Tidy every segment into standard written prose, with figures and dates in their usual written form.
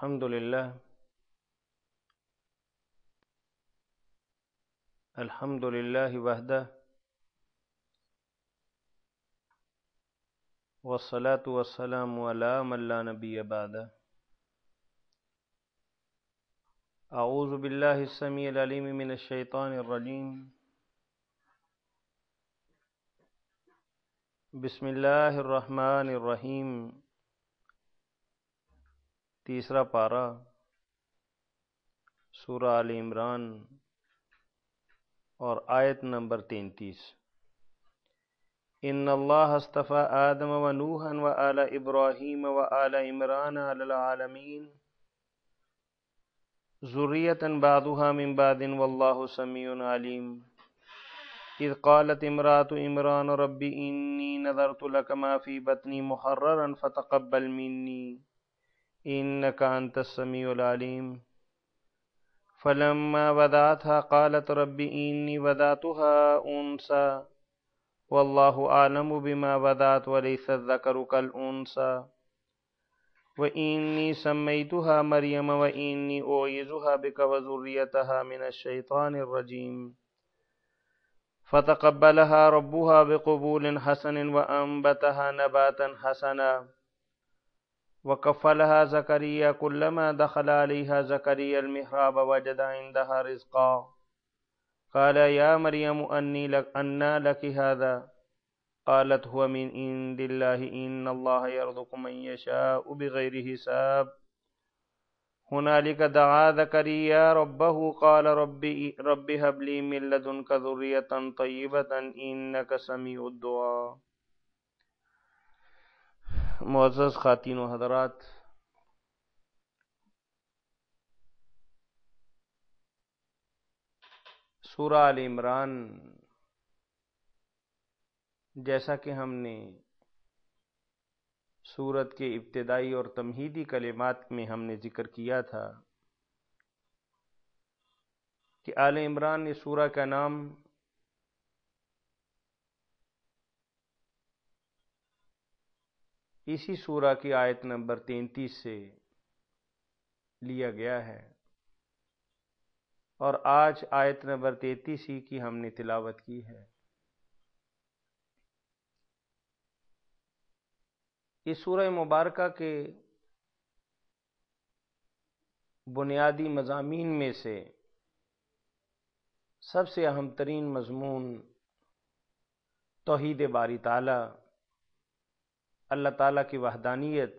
الحمد للہ وحدہ والصلاة والسلام علی من لا نبی بعدہ۔ اعوذ باللہ السمیع العلیم من الشیطان الرجیم۔ بسم اللہ الرحمن الرحیم۔ تیسرا پارہ سورہ آل عمران اور آیت نمبر 33۔ ان اللہ اصطفى آدم ونوحا وآل ابراہیم وآل عمران علی العالمین ذریۃ بعضها من بعض واللہ سمیع علیم۔ اذ قالت امرأة عمران رب انی نذرت لك ما في بطنی محررا فتقبل منی انک انت السمیع العلیم۔ فلما وضعتها قالت رب انی وضعتها انثى واللہ اعلم بما وضعت وليس الذکر كالانثى وانی سمیتها مریم وانی اعیذها بک وذریتها من الشیطان الرجیم۔ فتقبلها ربها بقبول حسن وانبتها نباتا حسنا وكفلها زكريا كلما دخل عليها زكريا المحراب وجد عندها رزقا قال يا مريم أنى لك هذا قالت هو من عند الله إن الله يرزق من يشاء بغير حساب۔ هنالك دعا زكريا ربه قال رب هب لي من لدنك ذرية طيبة إنك سميع الدعاء۔ معزز خواتین و حضرات، سورہ آل عمران جیسا کہ ہم نے سورت کے ابتدائی اور تمہیدی کلمات میں ہم نے ذکر کیا تھا کہ آل عمران اس سورہ کا نام اسی سورہ کی آیت نمبر 33 سے لیا گیا ہے، اور آج آیت نمبر 33 ہی کی ہم نے تلاوت کی ہے۔ اس سورہ مبارکہ کے بنیادی مضامین میں سے سب سے اہم ترین مضمون توحید باری تعالی، اللہ تعالیٰ کی وحدانیت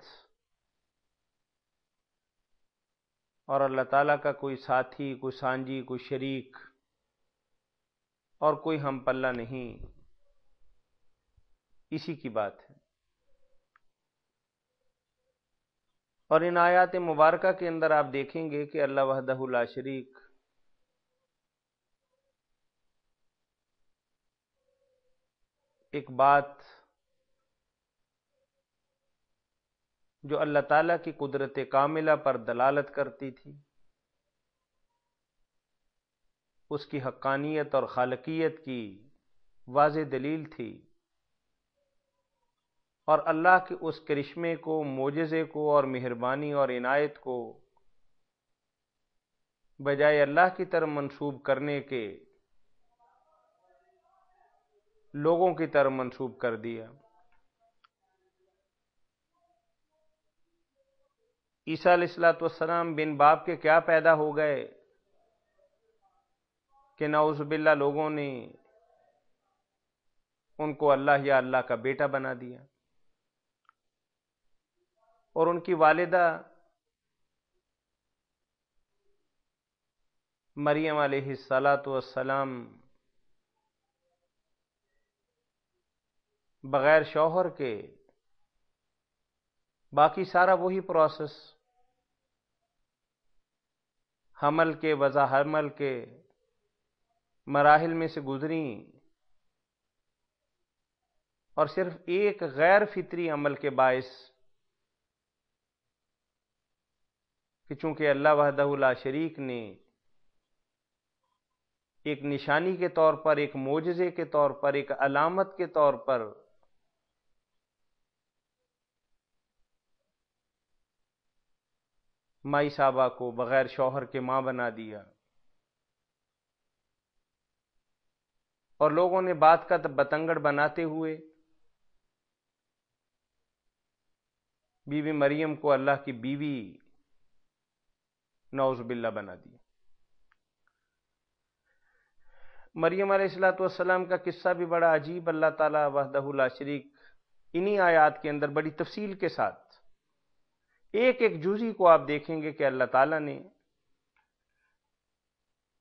اور اللہ تعالیٰ کا کوئی ساتھی، کوئی سانجی، کوئی شریک اور کوئی ہم پلہ نہیں، اسی کی بات ہے۔ اور ان آیات مبارکہ کے اندر آپ دیکھیں گے کہ اللہ وحدہ لا شریک ایک بات جو اللہ تعالیٰ کی قدرت کاملہ پر دلالت کرتی تھی، اس کی حقانیت اور خالقیت کی واضح دلیل تھی، اور اللہ کے اس کرشمے کو، معجزے کو اور مہربانی اور عنایت کو بجائے اللہ کی طرف منسوب کرنے کے لوگوں کی طرف منسوب کر دیا۔ عیسیٰ علیہ السلام بن باپ کے کیا پیدا ہو گئے کہ نعوذ باللہ لوگوں نے ان کو اللہ یا اللہ کا بیٹا بنا دیا، اور ان کی والدہ مریم علیہ السلام بغیر شوہر کے باقی سارا وہی پروسیس حمل کے، وضع حمل کے مراحل میں سے گزریں، اور صرف ایک غیر فطری عمل کے باعث کہ چونکہ اللہ وحدہ لا شریک نے ایک نشانی کے طور پر، ایک معجزے کے طور پر، ایک علامت کے طور پر مائی صاحبہ کو بغیر شوہر کے ماں بنا دیا، اور لوگوں نے بات کا بتنگڑ بناتے ہوئے بی بی مریم کو اللہ کی بیوی نعوذ باللہ بنا دیا۔ مریم علیہ السلام کا قصہ بھی بڑا عجیب، اللہ تعالیٰ وحدہ لا شریک انہی آیات کے اندر بڑی تفصیل کے ساتھ ایک ایک جزئی کو آپ دیکھیں گے کہ اللہ تعالیٰ نے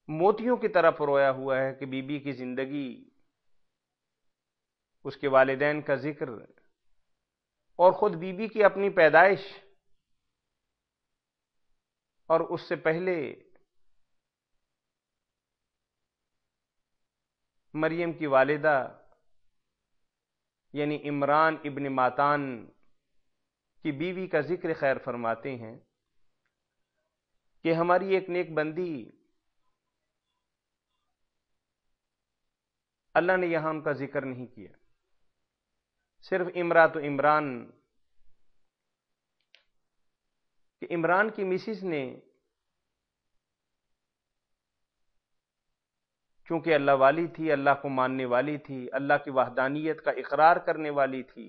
موتیوں کی طرح پرویا ہوا ہے کہ بی بی کی زندگی، اس کے والدین کا ذکر، اور خود بی بی کی اپنی پیدائش، اور اس سے پہلے مریم کی والدہ یعنی عمران ابن ماتان کی بیوی کا ذکر خیر فرماتے ہیں کہ ہماری ایک نیک بندی، اللہ نے یہاں ان کا ذکر نہیں کیا، صرف امرات عمران کہ عمران کی مسز نے چونکہ اللہ والی تھی، اللہ کو ماننے والی تھی، اللہ کی وحدانیت کا اقرار کرنے والی تھی،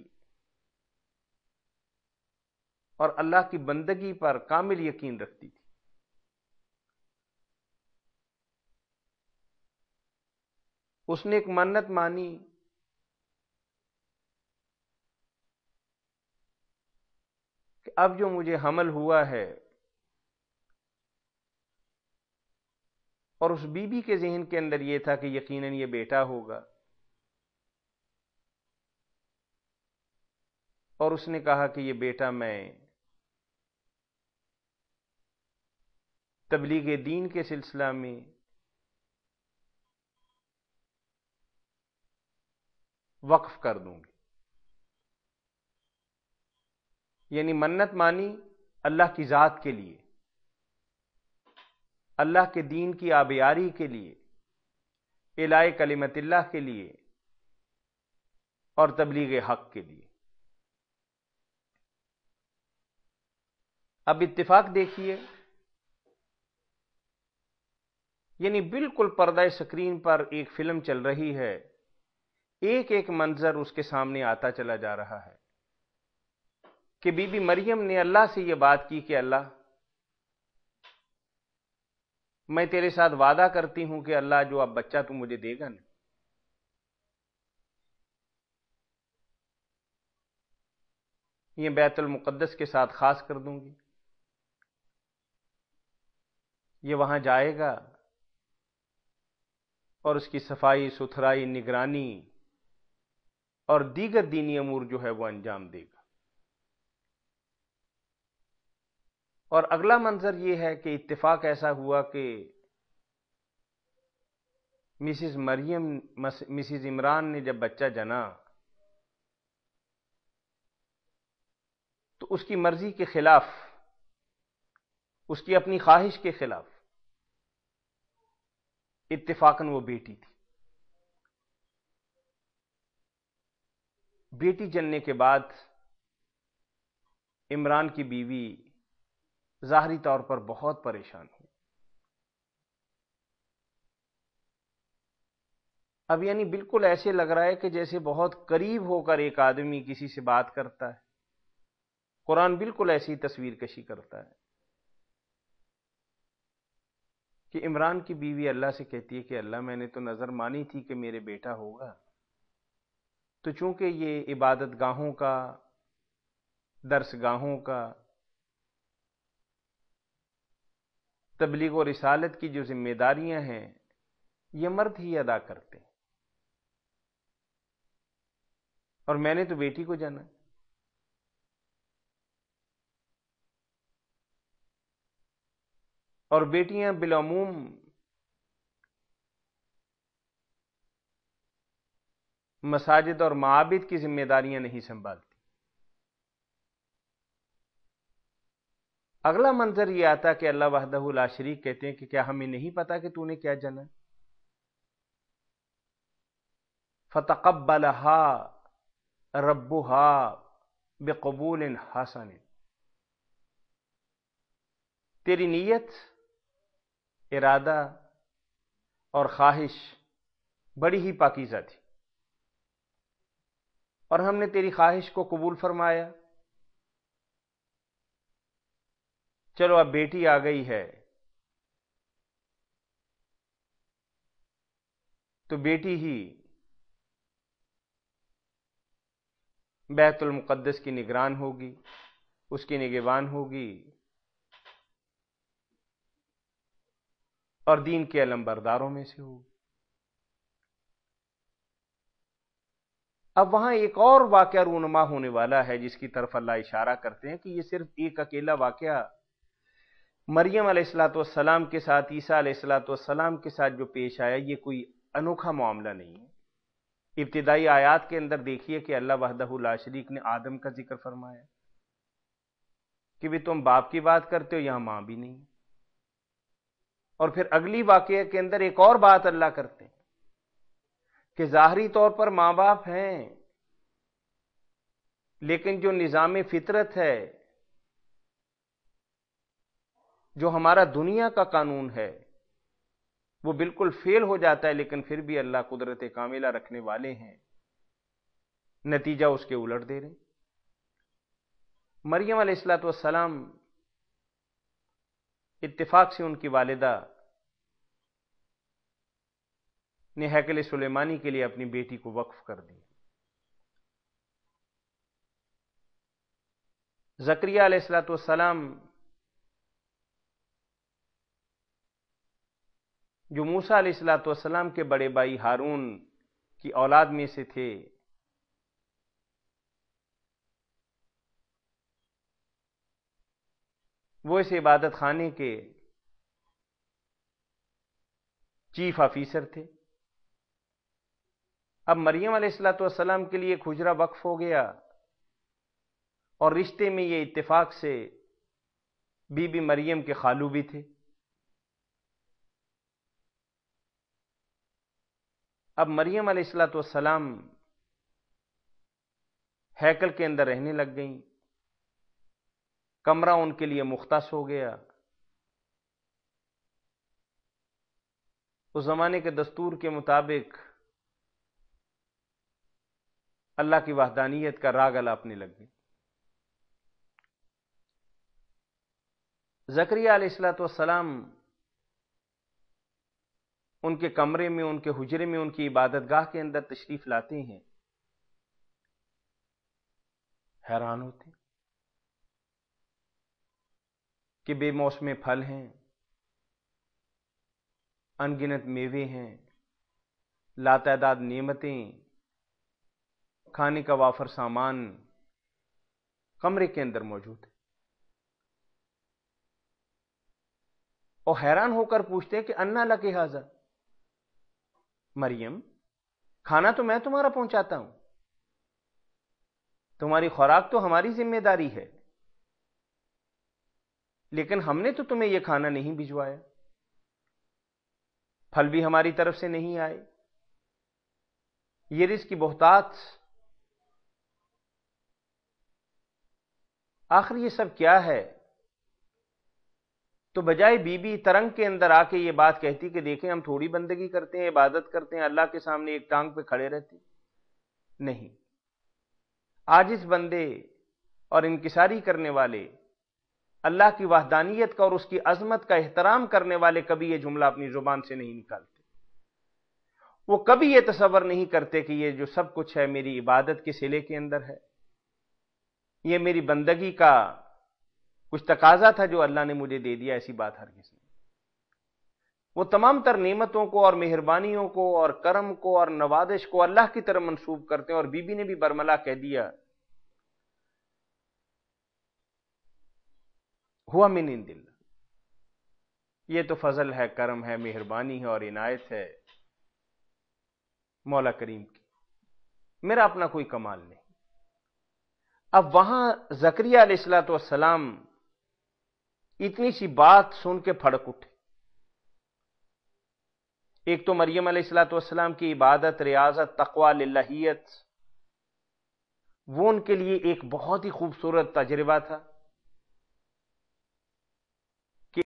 اور اللہ کی بندگی پر کامل یقین رکھتی تھی، اس نے ایک منت مانی کہ اب جو مجھے حمل ہوا ہے، اور اس بی بی کے ذہن کے اندر یہ تھا کہ یقیناً یہ بیٹا ہوگا، اور اس نے کہا کہ یہ بیٹا میں تبلیغ دین کے سلسلہ میں وقف کر دوں گی، یعنی منت مانی اللہ کی ذات کے لیے، اللہ کے دین کی آبیاری کے لیے، اعلاء کلمت اللہ کے لیے، اور تبلیغ حق کے لیے۔ اب اتفاق دیکھیے، یعنی بالکل پردہ سکرین پر ایک فلم چل رہی ہے، ایک ایک منظر اس کے سامنے آتا چلا جا رہا ہے کہ بی بی مریم نے اللہ سے یہ بات کی کہ اللہ، میں تیرے ساتھ وعدہ کرتی ہوں کہ اللہ جو اب بچہ تو مجھے دے گا نا، یہ بیت المقدس کے ساتھ خاص کر دوں گی، یہ وہاں جائے گا اور اس کی صفائی ستھرائی، نگرانی اور دیگر دینی امور جو ہے وہ انجام دے گا۔ اور اگلا منظر یہ ہے کہ اتفاق ایسا ہوا کہ مسز عمران نے جب بچہ جنا تو اس کی مرضی کے خلاف، اس کی اپنی خواہش کے خلاف اتفاقاً وہ بیٹی تھی۔ بیٹی جننے کے بعد عمران کی بیوی ظاہری طور پر بہت پریشان ہوئی۔ اب یعنی بالکل ایسے لگ رہا ہے کہ جیسے بہت قریب ہو کر ایک آدمی کسی سے بات کرتا ہے، قرآن بالکل ایسی تصویر کشی کرتا ہے کہ عمران کی بیوی اللہ سے کہتی ہے کہ اللہ، میں نے تو نظر مانی تھی کہ میرے بیٹا ہوگا، تو چونکہ یہ عبادت گاہوں کا، درس گاہوں کا، تبلیغ و رسالت کی جو ذمہ داریاں ہیں یہ مرد ہی ادا کرتے ہیں، اور میں نے تو بیٹی کو جانا، اور بیٹیاں بالعموم مساجد اور معابد کی ذمہ داریاں نہیں سنبھالتی۔ اگلا منظر یہ آتا کہ اللہ وحدہ لا شریک کہتے ہیں کہ کیا ہمیں نہیں پتا کہ تو نے کیا جنا؟ فَتَقَبَّلَهَا رَبُّهَا بِقَبُولٍ حَسَنٍ، تیری نیت، ارادہ اور خواہش بڑی ہی پاکیزہ تھی، اور ہم نے تیری خواہش کو قبول فرمایا۔ چلو اب بیٹی آ گئی ہے تو بیٹی ہی بیت المقدس کی نگران ہوگی، اس کی نگہبان ہوگی اور دین کے علمبرداروں میں سے ہوگی۔ اب وہاں ایک اور واقعہ رونما ہونے والا ہے جس کی طرف اللہ اشارہ کرتے ہیں کہ یہ صرف ایک اکیلا واقعہ مریم علیہ الصلوۃ والسلام کے ساتھ، عیسیٰ علیہ الصلوۃ والسلام کے ساتھ جو پیش آیا، یہ کوئی انوکھا معاملہ نہیں ہے۔ ابتدائی آیات کے اندر دیکھیے کہ اللہ وحدہ لا شریک نے آدم کا ذکر فرمایا کہ بھی تم باپ کی بات کرتے ہو، یہاں ماں بھی نہیں، اور پھر اگلی واقعے کے اندر ایک اور بات اللہ کرتے ہیں کہ ظاہری طور پر ماں باپ ہیں، لیکن جو نظام فطرت ہے، جو ہمارا دنیا کا قانون ہے، وہ بالکل فیل ہو جاتا ہے، لیکن پھر بھی اللہ قدرت کاملہ رکھنے والے ہیں، نتیجہ اس کے الٹ دے رہے۔ مریم علیہ الصلوۃ والسلام اتفاق سے ان کی والدہ نے ہیکل سلیمانی کے لیے اپنی بیٹی کو وقف کر دی۔ زکریا علیہ الصلوۃ والسلام جو موسیٰ علیہ الصلوۃ والسلام کے بڑے بھائی ہارون کی اولاد میں سے تھے، وہ اس عبادت خانے کے چیف آفیسر تھے۔ اب مریم علیہ الصلوۃ والسلام کے لیے ایک حجرہ وقف ہو گیا، اور رشتے میں یہ اتفاق سے بی بی مریم کے خالو بھی تھے۔ اب مریم علیہ الصلوۃ والسلام ہیکل کے اندر رہنے لگ گئیں، کمرہ ان کے لیے مختص ہو گیا۔ اس زمانے کے دستور کے مطابق اللہ کی وحدانیت کا راگ الاپنے لگ گئی۔ زکریا علیہ الصلوۃ والسلام ان کے کمرے میں، ان کے حجرے میں، ان کی عبادت گاہ کے اندر تشریف لاتے ہیں، حیران ہوتے کہ بے موسم پھل ہیں، ان گنت میوے ہیں، لاتعداد نعمتیں، کھانے کا وافر سامان کمرے کے اندر موجود ہے، اور حیران ہو کر پوچھتے ہیں کہ انا لک ھذا، مریم کھانا تو میں تمہارا پہنچاتا ہوں، تمہاری خوراک تو ہماری ذمہ داری ہے، لیکن ہم نے تو تمہیں یہ کھانا نہیں بھجوایا، پھل بھی ہماری طرف سے نہیں آئے، یہ رزق کی بہتات، آخر یہ سب کیا ہے؟ تو بجائے بی بی ترنگ کے اندر آ کے یہ بات کہتی کہ دیکھیں ہم تھوڑی بندگی کرتے ہیں، عبادت کرتے ہیں، اللہ کے سامنے ایک ٹانگ پہ کھڑے رہتے، نہیں، عاجز بندے اور انکساری کرنے والے، اللہ کی وحدانیت کا اور اس کی عظمت کا احترام کرنے والے کبھی یہ جملہ اپنی زبان سے نہیں نکالتے۔ وہ کبھی یہ تصور نہیں کرتے کہ یہ جو سب کچھ ہے میری عبادت کے صلے کے اندر ہے، یہ میری بندگی کا کچھ تقاضا تھا جو اللہ نے مجھے دے دیا، ایسی بات ہرگز نہیں۔ وہ تمام تر نعمتوں کو اور مہربانیوں کو اور کرم کو اور نوازش کو اللہ کی طرف منسوب کرتے ہیں، اور بی بی نے بھی برملا کہہ دیا ہوا من عند اللہ، یہ تو فضل ہے، کرم ہے، مہربانی ہے اور عنایت ہے مولا کریم کی، میرا اپنا کوئی کمال نہیں۔ اب وہاں زکریا علیہ الصلوۃ والسلام اتنی سی بات سن کے پھڑک اٹھے۔ ایک تو مریم علیہ الصلوۃ والسلام کی عبادت، ریاضت، تقوی، للہیت، وہ ان کے لیے ایک بہت ہی خوبصورت تجربہ تھا،